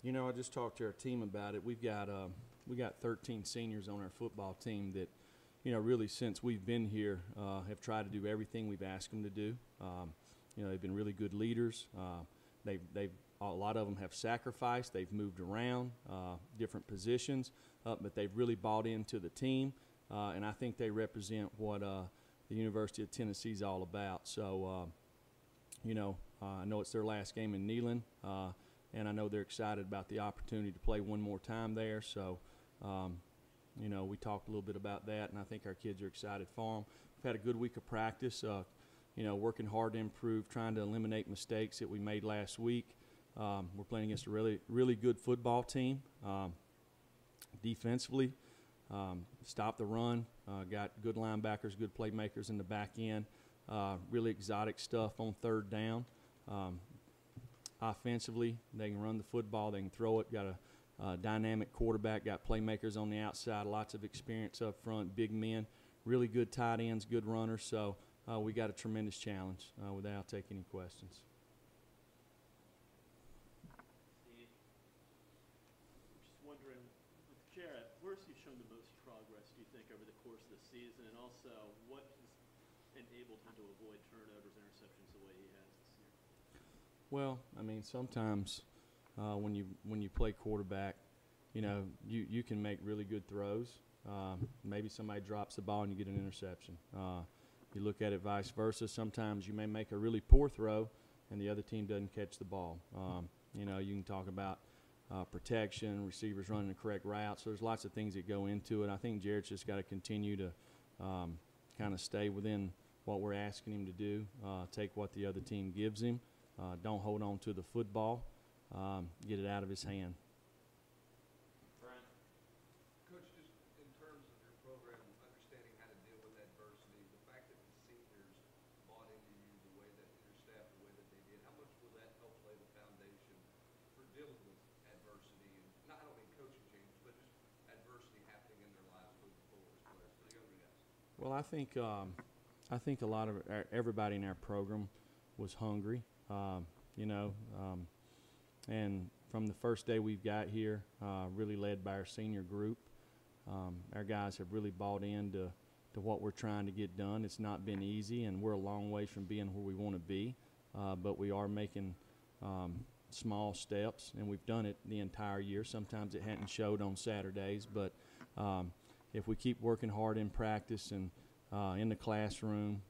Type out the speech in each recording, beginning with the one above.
You know, I just talked to our team about it. We got 13 seniors on our football team that, you know, really since we've been here, have tried to do everything we've asked them to do. You know, they've been really good leaders. They've a lot of them have sacrificed. They've moved around different positions, but they've really bought into the team, and I think they represent what the University of Tennessee is all about. So, you know, I know it's their last game in Neyland, and I know they're excited about the opportunity to play one more time there. So, you know, we talked a little bit about that, and I think our kids are excited for them. We've had a good week of practice, you know, working hard to improve, trying to eliminate mistakes that we made last week. We're playing against a really good football team. Defensively, stopped the run, got good linebackers, good playmakers in the back end, really exotic stuff on third down. Offensively, they can run the football, they can throw it, got a dynamic quarterback, got playmakers on the outside, lots of experience up front, big men, really good tight ends, good runners. So we got a tremendous challenge without taking any questions. Steve, just wondering, with Jarrett, where's he shown the most progress, do you think, over the course of the season? And also, what has enabled him to avoid turnovers, interceptions the way he has this year? Well, I mean, sometimes when you play quarterback, you know, you can make really good throws. Maybe somebody drops the ball and you get an interception. You look at it vice versa. Sometimes you may make a really poor throw and the other team doesn't catch the ball. You know, you can talk about protection, receivers running the correct route. So there's lots of things that go into it. I think Jarrett's just got to continue to kind of stay within what we're asking him to do, take what the other team gives him. Don't hold on to the football. Get it out of his hand. Coach, just in terms of your program, understanding how to deal with adversity, the fact that the seniors bought into you the way that your staff, the way that they did, how much will that help lay the foundation for dealing with adversity, and not only coaching changes, but just adversity happening in their lives moving forward as players for the younger guys? Well, I think a lot of everybody in our program was hungry. You know, and from the first day we've got here, really led by our senior group, our guys have really bought into what we're trying to get done. It's not been easy, and we're a long way from being where we want to be, but we are making small steps, and we've done it the entire year. Sometimes it hadn't showed on Saturdays, but if we keep working hard in practice and in the classroom,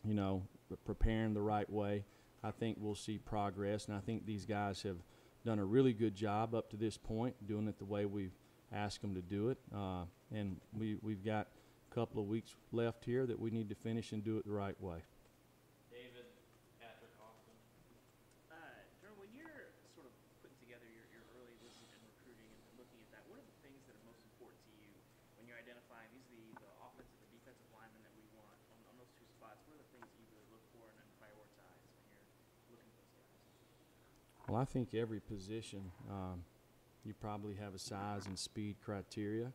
you know, preparing the right way, I think we'll see progress. And I think these guys have done a really good job up to this point, doing it the way we've asked them to do it. And we've got a couple of weeks left here that we need to finish and do it the right way. David, Patrick, Austin. Jerome, when you're sort of putting together your early list and recruiting and looking at that, what are the things that are most important to you when you're identifying these are the offensive and defensive linemen that we want on those two spots? What are the things that you really look for and then prioritize when you're looking at those guys? Well, I think every position, you probably have a size and speed criteria.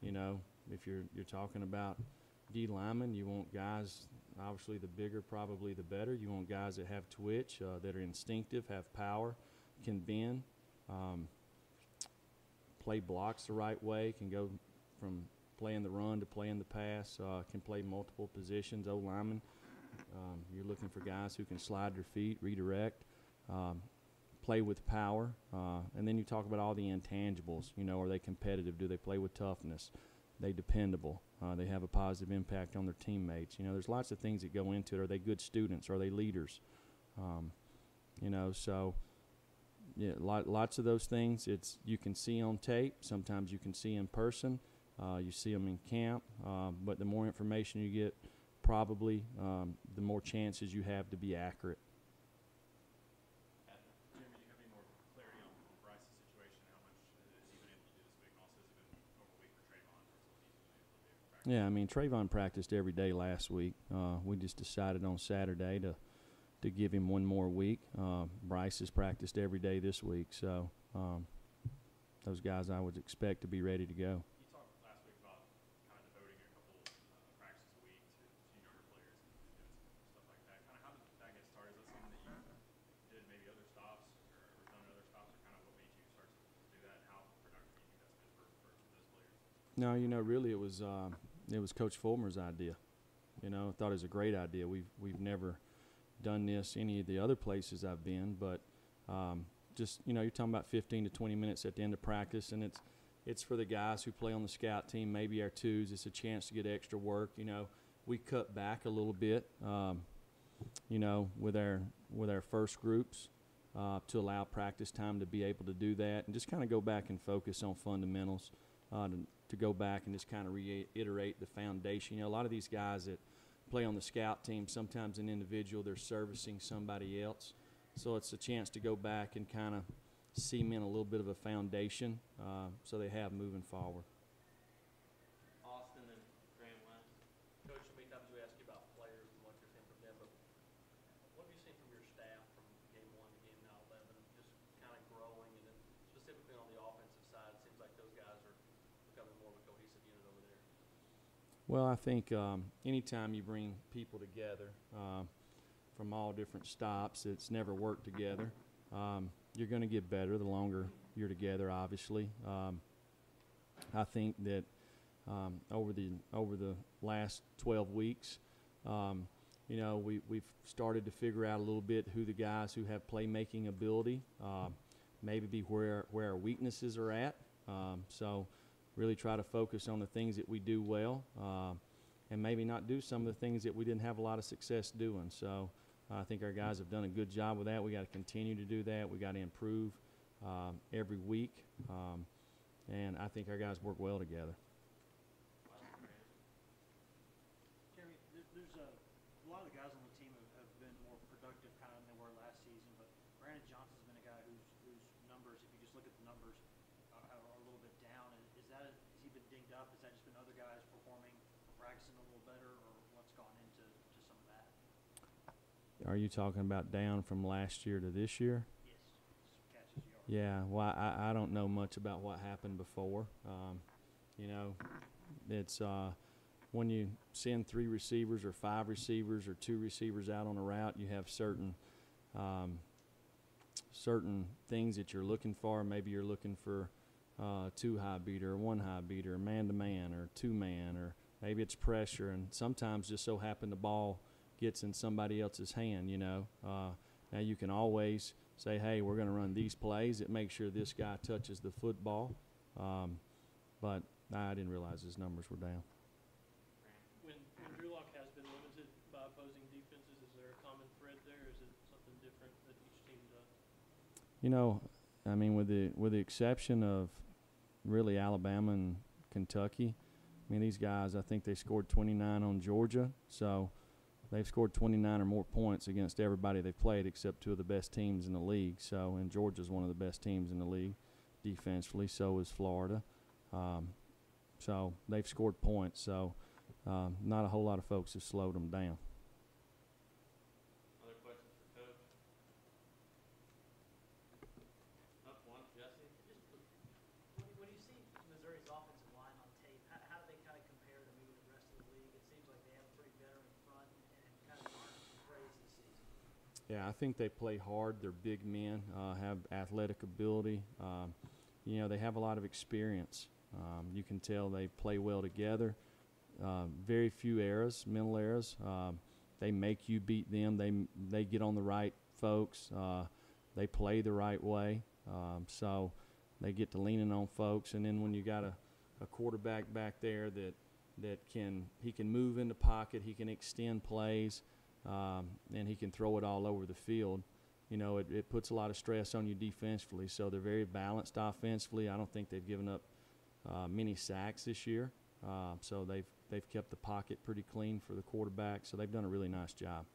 You know, if you're talking about D linemen, you want guys, obviously the bigger probably the better. You want guys that have twitch, that are instinctive, have power, can bend, play blocks the right way, can go from playing the run to playing the pass, can play multiple positions. O-linemen, you're looking for guys who can slide their feet, redirect, play with power, and then you talk about all the intangibles. You know, are they competitive? Do they play with toughness? They dependable? They have a positive impact on their teammates. You know, there's lots of things that go into it. Are they good students? Are they leaders? You know, so yeah, lots of those things. You can see on tape. Sometimes you can see in person. You see them in camp. But the more information you get, probably the more chances you have to be accurate. Jimmy, do you have any more clarity on Bryce's situation? How much has he been able to do this week? And also, has it been a normal week for Trayvon in terms of what he's been able to do for practice? Yeah, I mean, Trayvon practiced every day last week. We just decided on Saturday to give him one more week. Bryce has practiced every day this week, so those guys I would expect to be ready to go. You talked last week about kind of devoting a couple practices a week to younger players and doing some stuff like that. Kind of how did that get started? Is that something that you did maybe other stops or done No, really it was Coach Fulmer's idea. I thought it was a great idea. We've never done this any of the other places I've been, but just you're talking about 15 to 20 minutes at the end of practice, and it's for the guys who play on the scout team, maybe our twos. It's a chance to get extra work. We cut back a little bit, with our first groups to allow practice time to be able to do that, and just kind of go back and focus on fundamentals. To go back and just kind of reiterate the foundation. A lot of these guys that play on the scout team, sometimes an individual, they're servicing somebody else. So it's a chance to go back and kind of cement a little bit of a foundation so they have moving forward. Austin and Graham West. Coach, so many times we ask you about players and what you're seeing from them, but what have you seen from your staff from game 1 to game now 11, just kind of growing, and then specifically on the offensive side, it seems like those guys are becoming more of a cohesive unit over there? Well, I think anytime you bring people together from all different stops, it's never worked together. You're going to get better the longer you're together, obviously. I think that over the last 12 weeks, we've started to figure out a little bit who the guys who have playmaking ability, maybe where our weaknesses are at. So really try to focus on the things that we do well and maybe not do some of the things that we didn't have a lot of success doing. So I think our guys have done a good job with that. We got to continue to do that. We got to improve every week, and I think our guys work well together. Jeremy, there's a lot of the guys on the team have been more productive kind of than they were last season, but Brandon Johnson's been a guy whose numbers, if you just look at the numbers, are a little bit down. Has he been dinged up? Has that just been other guys performing, practicing a little better, or what's gone into some of that? Are you talking about down from last year to this year? Yes, just catches yards. Yeah, well, I don't know much about what happened before. It's when you send 3 receivers or 5 receivers or 2 receivers out on a route, you have certain things that you're looking for. Maybe you're looking for 2 high beater or 1 high beater, man-to-man or 2-man, or maybe it's pressure, and sometimes just so happen the ball gets in somebody else's hand, Now you can always say, hey, we're going to run these plays that make sure this guy touches the football. But I didn't realize his numbers were down. When Drew Lock has been limited by opposing defenses, is there a common thread there, or is it something different that each team does? With the exception of really Alabama and Kentucky, these guys, I think they scored 29 on Georgia, so they've scored 29 or more points against everybody they've played except 2 of the best teams in the league. So, and Georgia's one of the best teams in the league defensively. So is Florida. So they've scored points. So not a whole lot of folks have slowed them down. Other questions for Coach? Up one, Jesse. When you see Missouri's offensive line on tape, how do they kind of compare to maybe the rest of the league? It seems like they have a pretty veteran front and kind of garnered some praise this season. Yeah, I think they play hard. They're big men, have athletic ability. They have a lot of experience. You can tell they play well together. Very few errors, mental errors. They make you beat them. They get on the right folks. They play the right way. So they get to leaning on folks. And then when you got a quarterback back there that can move in the pocket, he can extend plays, and he can throw it all over the field. It puts a lot of stress on you defensively. So they're very balanced offensively. I don't think they've given up many sacks this year. So they've kept the pocket pretty clean for the quarterback. So they've done a really nice job.